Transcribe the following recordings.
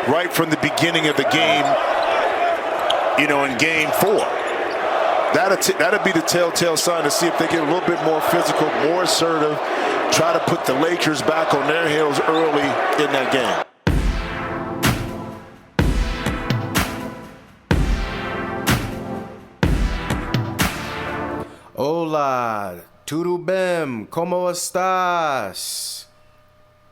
right from the beginning of the game, in game 4. That'll be the telltale sign to see if they get a little bit more physical, more assertive, try to put the Lakers back on their heels early in that game. Hola, tudo bem, como estás?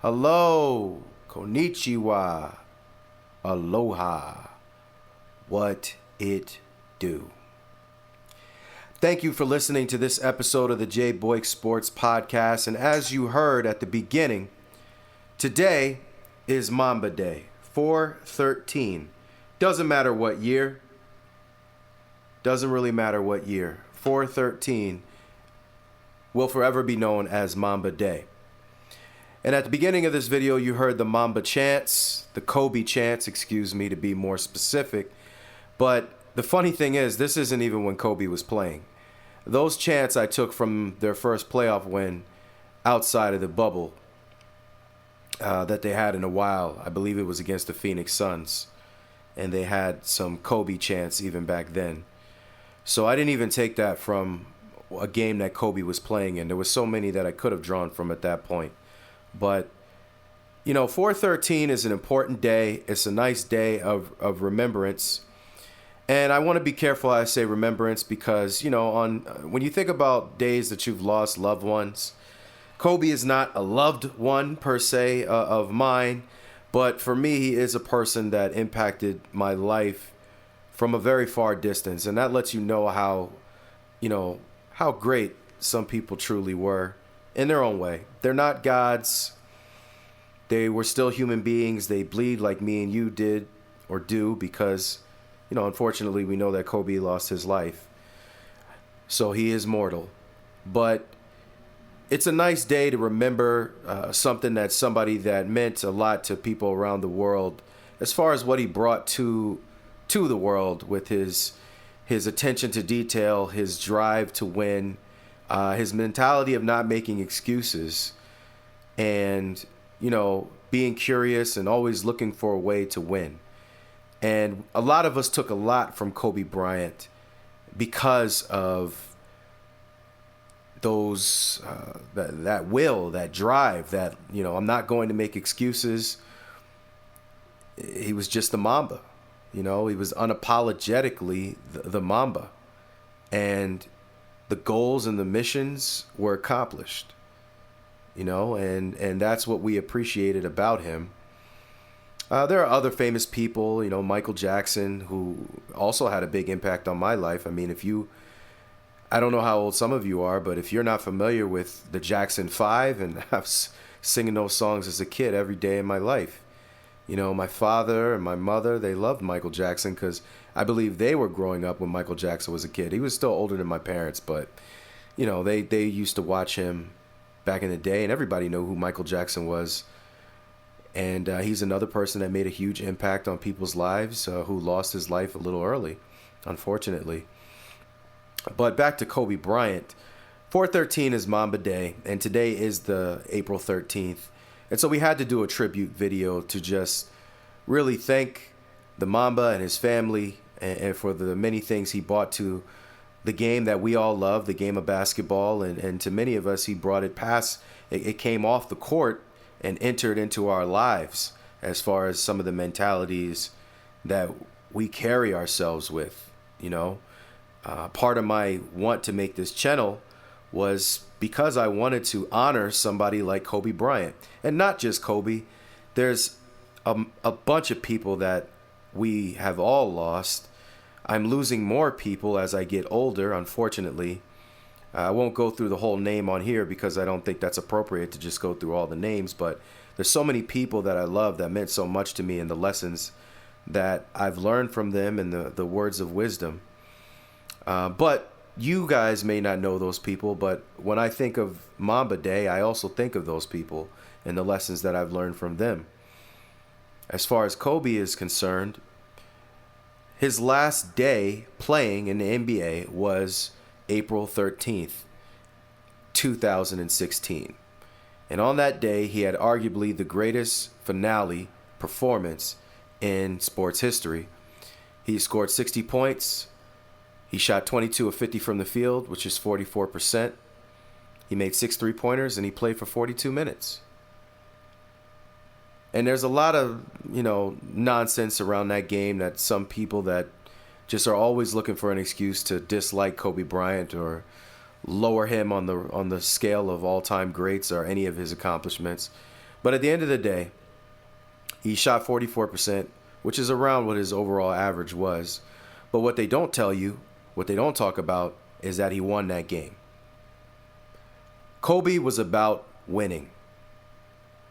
Hello, konnichiwa, aloha, what it do? Thank you for listening to this episode of the JBOYKS Sports Podcast. And as you heard at the beginning, today is Mamba Day, 4/13. Doesn't matter what year. Doesn't really matter what year. 4/13 will forever be known as Mamba Day. And at the beginning of this video, you heard the Mamba chants, the Kobe chants, to be more specific. But the funny thing is, this isn't even when Kobe was playing. Those chants I took from their first playoff win outside of the bubble that they had in a while. I believe it was against the Phoenix Suns. And they had some Kobe chants even back then. So I didn't even take that from a game that Kobe was playing in. There were so many that I could have drawn from at that point. But, 4/13 is an important day. It's a nice day of remembrance. And I want to be careful how I say remembrance because, when you think about days that you've lost loved ones, Kobe is not a loved one per se of mine. But for me, he is a person that impacted my life from a very far distance. And that lets you know how great some people truly were in their own way. They're not gods. They were still human beings. They bleed like me and you did or do because, unfortunately, we know that Kobe lost his life. So he is mortal. But it's a nice day to remember something that somebody that meant a lot to people around the world as far as what he brought to the world with his attention to detail, his drive to win, his mentality of not making excuses, and, being curious and always looking for a way to win. And a lot of us took a lot from Kobe Bryant because of those, that will, that drive, that, I'm not going to make excuses. He was just the Mamba. He was unapologetically the Mamba. And the goals and the missions were accomplished. And that's what we appreciated about him. There are other famous people, Michael Jackson, who also had a big impact on my life. I mean, I don't know how old some of you are, but if you're not familiar with the Jackson 5, and I was singing those songs as a kid every day in my life. My father and my mother, they loved Michael Jackson because I believe they were growing up when Michael Jackson was a kid. He was still older than my parents, but, they used to watch him back in the day, and everybody knew who Michael Jackson was. And he's another person that made a huge impact on people's lives who lost his life a little early, unfortunately. But back to Kobe Bryant. 4/13 is Mamba Day, and today is the April 13th. And so we had to do a tribute video to just really thank the Mamba and his family and for the many things he brought to the game that we all love, the game of basketball. And to many of us, he brought it past. It came off the court and entered into our lives as far as some of the mentalities that we carry ourselves with, Part of my want to make this channel was because I wanted to honor somebody like Kobe Bryant. And not just Kobe. There's a bunch of people that we have all lost. I'm losing more people as I get older, unfortunately. I won't go through the whole name on here because I don't think that's appropriate to just go through all the names. But there's so many people that I love that meant so much to me, and the lessons that I've learned from them and the words of wisdom. But you guys may not know those people, but when I think of Mamba Day, I also think of those people and the lessons that I've learned from them. As far as Kobe is concerned, his last day playing in the NBA was April 13th, 2016. And on that day, he had arguably the greatest finale performance in sports history. He scored 60 points. He shot 22 of 50 from the field, which is 44%. He made 6 3-pointers, and he played for 42 minutes. And there's a lot of, nonsense around that game that some people that just are always looking for an excuse to dislike Kobe Bryant or lower him on the scale of all-time greats or any of his accomplishments. But at the end of the day, he shot 44%, which is around what his overall average was. But what they don't tell you, what they don't talk about, is that he won that game. Kobe was about winning.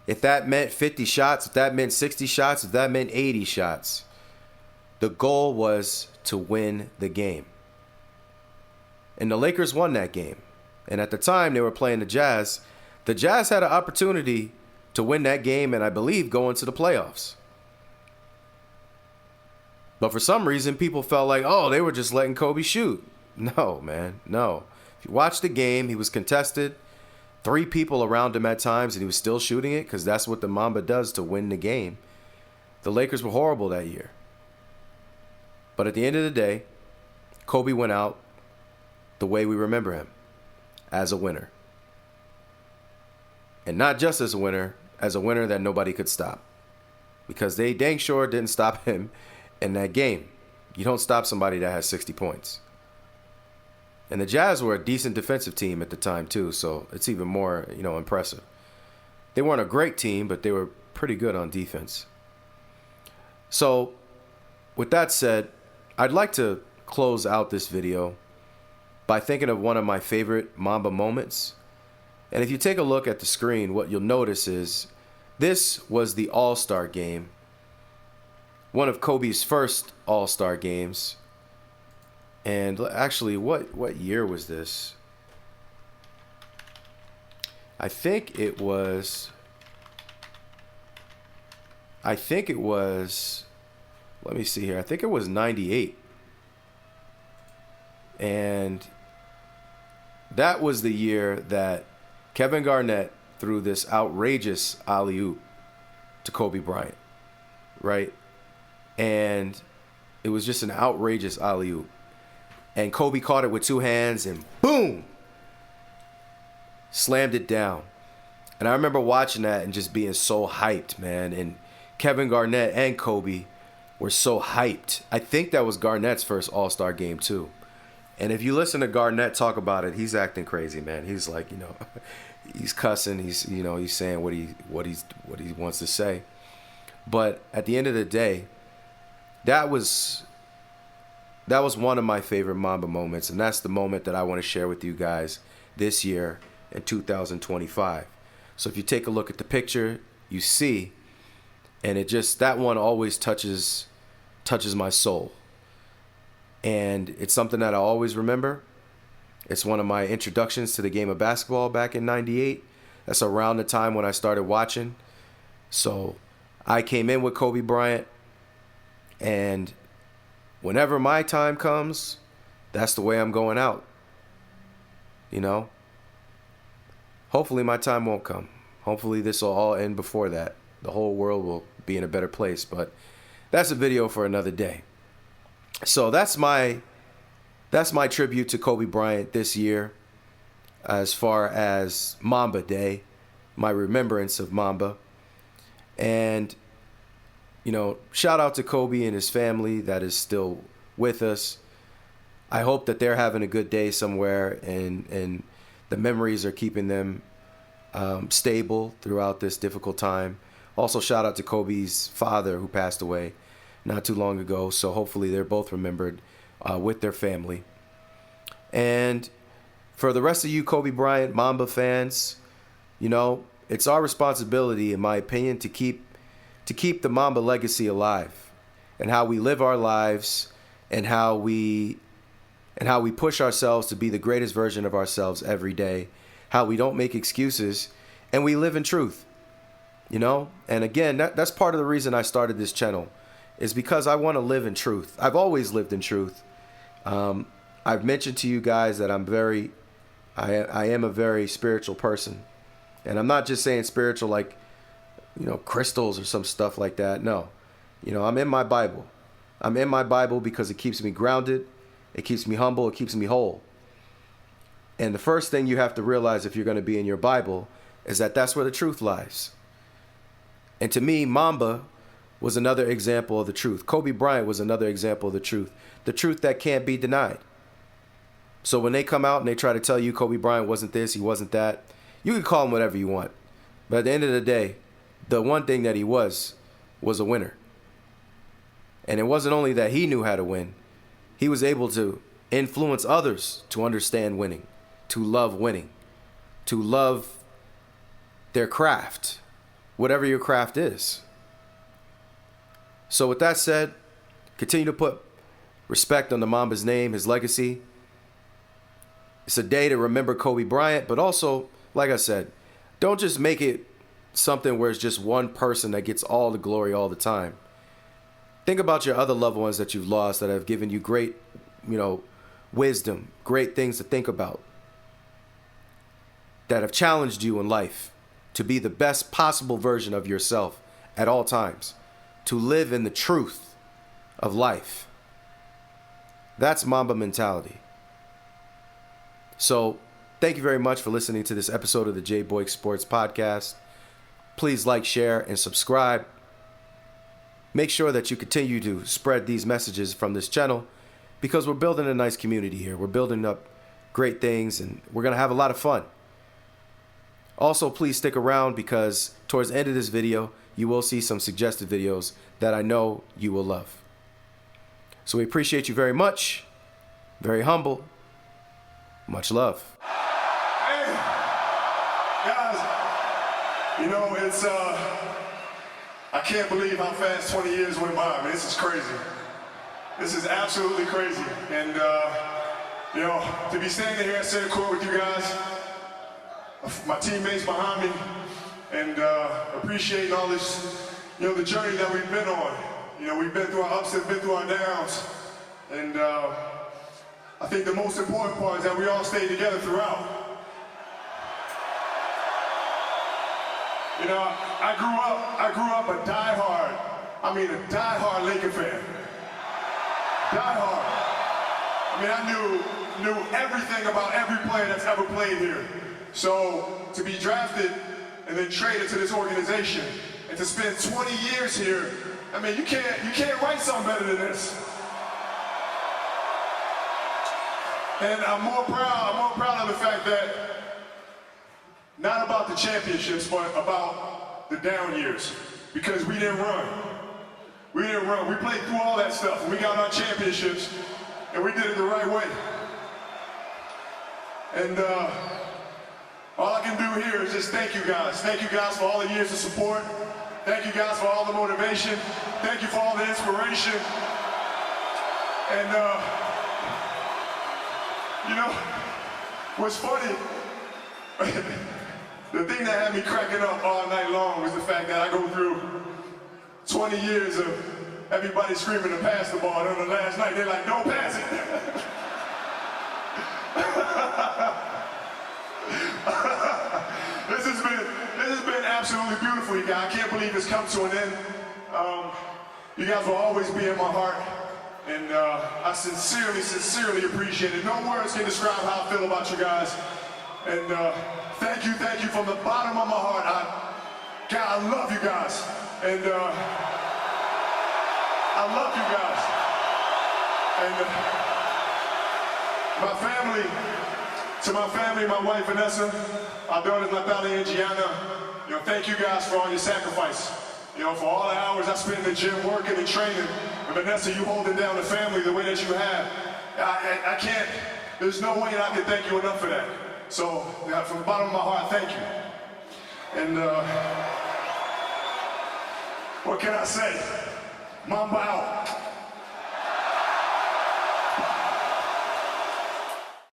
If that meant 50 shots, if that meant 60 shots, if that meant 80 shots, the goal was to win the game. And the Lakers won that game. And at the time they were playing the Jazz. The Jazz had an opportunity to win that game and I believe go into the playoffs. But for some reason, people felt like, oh, they were just letting Kobe shoot. No, man, no. If you watch the game, he was contested. 3 people around him at times, and he was still shooting it because that's what the Mamba does to win the game. The Lakers were horrible that year. But at the end of the day, Kobe went out the way we remember him, as a winner. And not just as a winner that nobody could stop. Because they dang sure didn't stop him in that game. You don't stop somebody that has 60 points. And the Jazz were a decent defensive team at the time too, so it's even more, impressive. They weren't a great team, but they were pretty good on defense. So, with that said, I'd like to close out this video by thinking of one of my favorite Mamba moments. And if you take a look at the screen, what you'll notice is this was the All-Star game. One of Kobe's first All-Star games. And actually, what year was this? I think it was, let me see here. I think it was 98. And that was the year that Kevin Garnett threw this outrageous alley-oop to Kobe Bryant, right? And it was just an outrageous alley-oop. And Kobe caught it with 2 hands and boom! Slammed it down. And I remember watching that and just being so hyped, man. And Kevin Garnett and Kobe were so hyped. I think that was Garnett's first All-Star game too. And if you listen to Garnett talk about it, he's acting crazy, man. He's like, he's cussing. He's, he's saying what he wants to say. But at the end of the day, that was one of my favorite Mamba moments, and that's the moment that I want to share with you guys this year in 2025. So if you take a look at the picture, you see, and that one always touches my soul. And it's something that I always remember. It's one of my introductions to the game of basketball back in 98. That's around the time when I started watching. So I came in with Kobe Bryant, and whenever my time comes, that's the way I'm going out. Hopefully my time won't come. Hopefully this will all end before that. The whole world will be in a better place. But that's a video for another day. So that's my tribute to Kobe Bryant this year as far as Mamba Day, my remembrance of Mamba. And shout out to Kobe and his family that is still with us. I hope that they're having a good day somewhere and the memories are keeping them stable throughout this difficult time. Also, shout out to Kobe's father who passed away not too long ago. So hopefully they're both remembered with their family. And for the rest of you Kobe Bryant Mamba fans, it's our responsibility, in my opinion, to keep the Mamba legacy alive, and how we live our lives, and how we push ourselves to be the greatest version of ourselves every day, how we don't make excuses, and we live in truth, And again, that's part of the reason I started this channel, is because I want to live in truth. I've always lived in truth. I've mentioned to you guys that I am a very spiritual person, and I'm not just saying spiritual like crystals or some stuff like that. No, You know, I'm in my Bible. I'm in my Bible because it keeps me grounded, it keeps me humble, it keeps me whole. And the first thing you have to realize if you're going to be in your Bible is that that's where the truth lies. And to me, Mamba was another example of the truth. Kobe Bryant was another example of the truth that can't be denied. So when they come out and they try to tell you Kobe Bryant wasn't this, he wasn't that, you can call him whatever you want. But at the end of the day, the one thing that he was a winner. And it wasn't only that he knew how to win, he was able to influence others to understand winning, to love their craft, whatever your craft is. So with that said, continue to put respect on the Mamba's name, his legacy. It's a day to remember Kobe Bryant, but also, like I said, don't just make it something where it's just one person that gets all the glory all the time. Think about your other loved ones that you've lost that have given you great, wisdom, great things to think about, that have challenged you in life to be the best possible version of yourself at all times, to live in the truth of life. That's Mamba mentality. So, thank you very much for listening to this episode of the JBOYKS Sports Podcast. Please like, share, and subscribe. Make sure that you continue to spread these messages from this channel because we're building a nice community here. We're building up great things and we're going to have a lot of fun. Also, please stick around because towards the end of this video, you will see some suggested videos that I know you will love. So we appreciate you very much. Very humble. Much love. Hey, guys, it's, I can't believe how fast 20 years went by. I mean, this is crazy. This is absolutely crazy. And, to be standing here at center court with you guys, my teammates behind me, and appreciating all this, the journey that we've been on. We've been through our ups and been through our downs. And I think the most important part is that we all stayed together throughout. I grew up a diehard Laker fan. Diehard. I knew everything about every player that's ever played here. So to be drafted and then traded to this organization and to spend 20 years here, you can't write something better than this. And I'm more proud of the fact that not about the championships, but about the down years. Because we didn't run. We played through all that stuff and we got our championships and we did it the right way. And all I can do here is just thank you guys. Thank you guys for all the years of support. Thank you guys for all the motivation. Thank you for all the inspiration. And what's funny, the thing that had me cracking up all night long was the fact that I go through 20 years of everybody screaming to pass the ball, and on the last night they're like, don't pass it. This has been absolutely beautiful, you guys. I can't believe it's come to an end. You guys will always be in my heart. And I sincerely appreciate it. No words can describe how I feel about you guys. And thank you from the bottom of my heart. I love you guys. And I love you guys. And to my family, my wife Vanessa, our daughters Natalia and Gianna, thank you guys for all your sacrifice. For all the hours I spent in the gym working and training. And Vanessa, you holding down the family the way that you have. I can't, there's no way I can thank you enough for that. So, from the bottom of my heart, thank you. And what can I say? Mamba out.